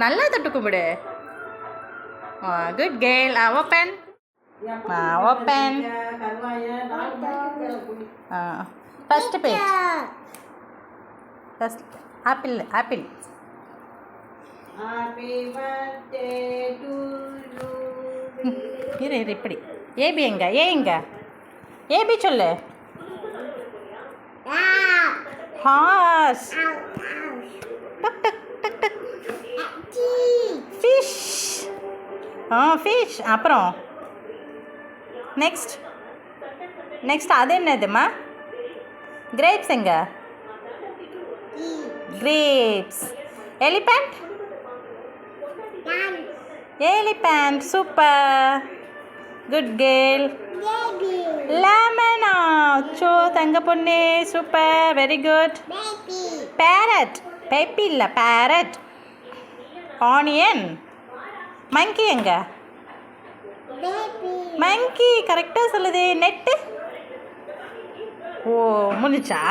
நல்லா தொட்டு கும்பிடு. Good girl. Open. Open. First page. First apple. Apple. இரு இப்படி. ஏபி எங்க? ஏ எங்க? ஏபி சொல்லு. Horse. Duck duck duck duck. Fish. Fish. அப்புறம் நெக்ஸ்ட் அது என்னதுமா? கிரேப்ஸ் எங்க? Grapes. Elephant. Elephant. Super. Good girl. லெமனா. சோ தங்க பொண்ணே. சூப்பர். Very good. பேரட். பெப்பி இல்லை, பேரட். ஆனியன். மங்கி எங்க? மங்கி கரெக்டாக சொல்லுது. நெட்டு. ஓ முடிச்சா?